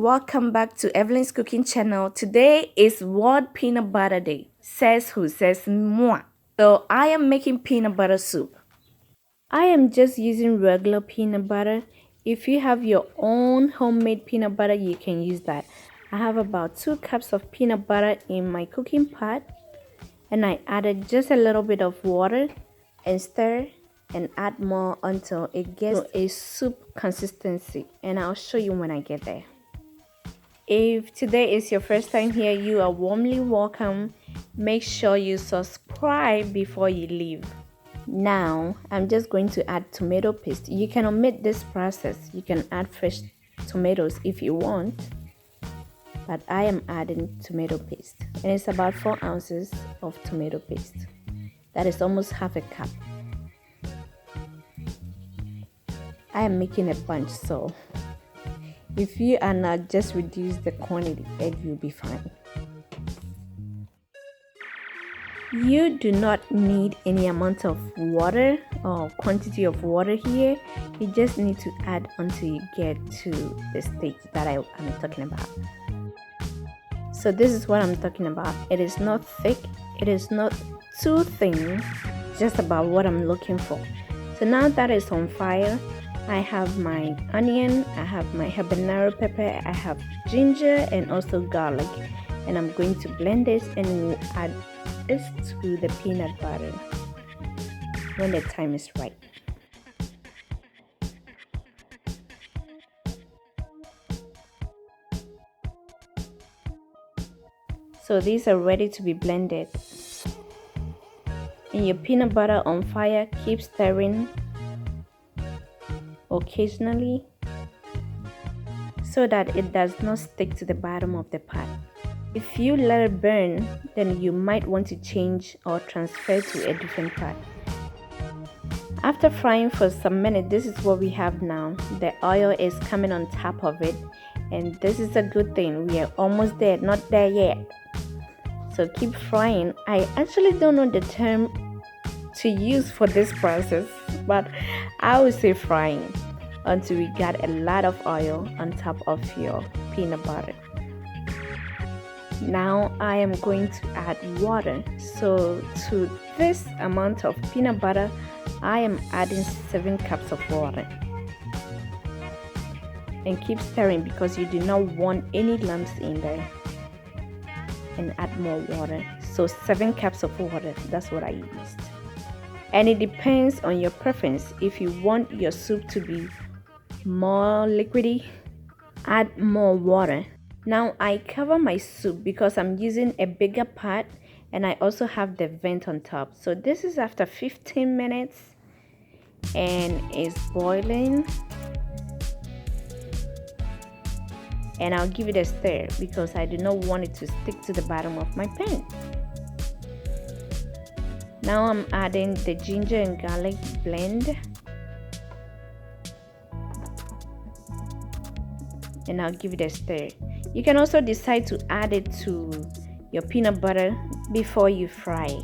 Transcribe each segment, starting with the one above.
Welcome back to Evelyn's Cooking Channel. Today is World Peanut Butter Day. Says who? Says moi. So I am making peanut butter soup. I am just using regular peanut butter. If you have your own homemade peanut butter, you can use that. I have about 2 cups of peanut butter in my cooking pot, and I added just a little bit of water and stir and add more until it gets to a soup consistency, and I'll show you when I get there. If today is your first time here, you are warmly welcome. Make sure you subscribe before you leave. Now, I'm just going to add tomato paste. You can omit this process. You can add fresh tomatoes if you want, but I am adding tomato paste, and it's about 4 ounces of tomato paste. That is almost half a cup. I am making a bunch, so if you are not, just reduce the quantity and you'll be fine. You do not need any amount of water or quantity of water here. You just need to add until you get to the stage that I'm talking about. So this is what I'm talking about. It is not thick, it is not too thin, just about what I'm looking for. So now that it's on fire, I have my onion, I have my habanero pepper, I have ginger and also garlic, and I'm going to blend this and we'll add this to the peanut butter when the time is right. So these are ready to be blended. And your peanut butter on fire, keep stirring occasionally so that it does not stick to the bottom of the pot. If you let it burn, then you might want to change or transfer to a different pot. After frying for some minutes, this is what we have now. The oil is coming on top of it, and this is a good thing. We are almost there, not there yet. So keep frying. I actually don't know the term to use for this process, but I would say frying until we got a lot of oil on top of your peanut butter. Now I am going to add water. So to this amount of peanut butter, I am adding 7 cups of water. And keep stirring because you do not want any lumps in there. And add more water. So 7 cups of water, that's what I used. And it depends on your preference. If you want your soup to be more liquidy, add more water. Now I cover my soup because I'm using a bigger pot, and I also have the vent on top. So this is after 15 minutes and it's boiling. And I'll give it a stir because I do not want it to stick to the bottom of my pan. Now I'm adding the ginger and garlic blend, and I'll give it a stir. You can also decide to add it to your peanut butter before you fry.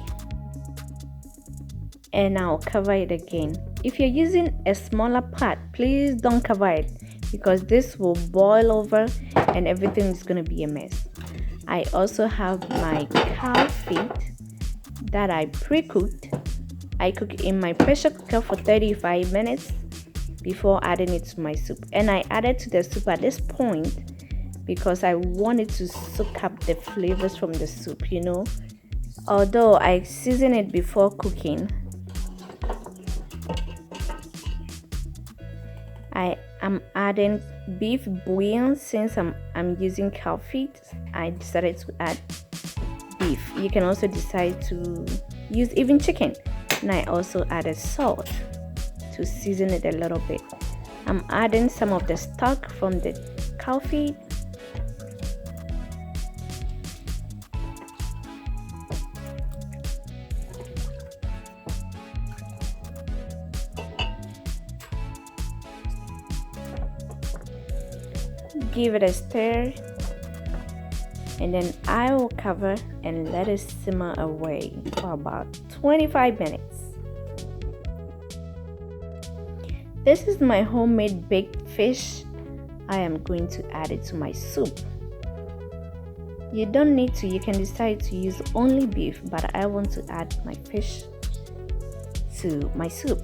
And I'll cover it again. If you're using a smaller pot, please don't cover it because this will boil over and everything is going to be a mess. I also have my cow feet that I pre-cooked. I cook in my pressure cooker for 35 minutes before adding it to my soup. And I added to the soup at this point because I wanted to soak up the flavors from the soup, you know. Although I season it before cooking, I am adding beef bouillon. Since I'm using cow feet, I decided to add beef. You can also decide to use even chicken. And I also added salt to season it a little bit. I'm adding some of the stock from the cow feet. Give it a stir, and then I will cover and let it simmer away for about 25 minutes. This is my homemade baked fish I am going to add it to my soup. You don't need to, you can decide to use only beef, but I want to add my fish to my soup.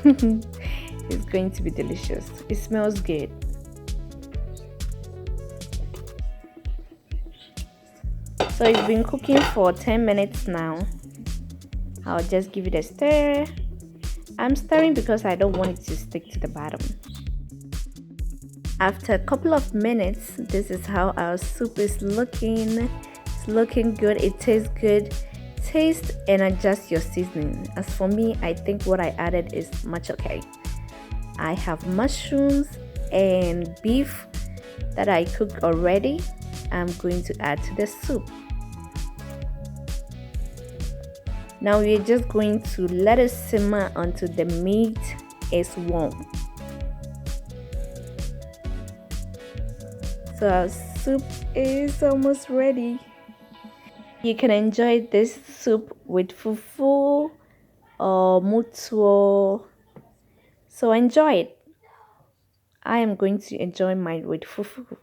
It's going to be delicious. It smells good. So it's been cooking for 10 minutes now. I'll just give it a stir. I'm stirring because I don't want it to stick to the bottom. After a couple of minutes, this is how our soup is looking. It's looking good. It tastes good. Taste and adjust your seasoning. As for me, I think what I added is much okay. I have mushrooms and beef that I cooked already. I'm going to add to the soup. Now we're just going to let it simmer until the meat is warm. So our soup is almost ready. You can enjoy this soup with fufu or mutuo. So enjoy it. I am going to enjoy mine with fufu.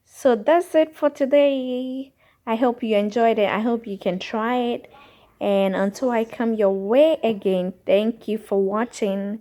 So that's it for today. I hope you enjoyed it. I hope you can try it. And until I come your way again, thank you for watching.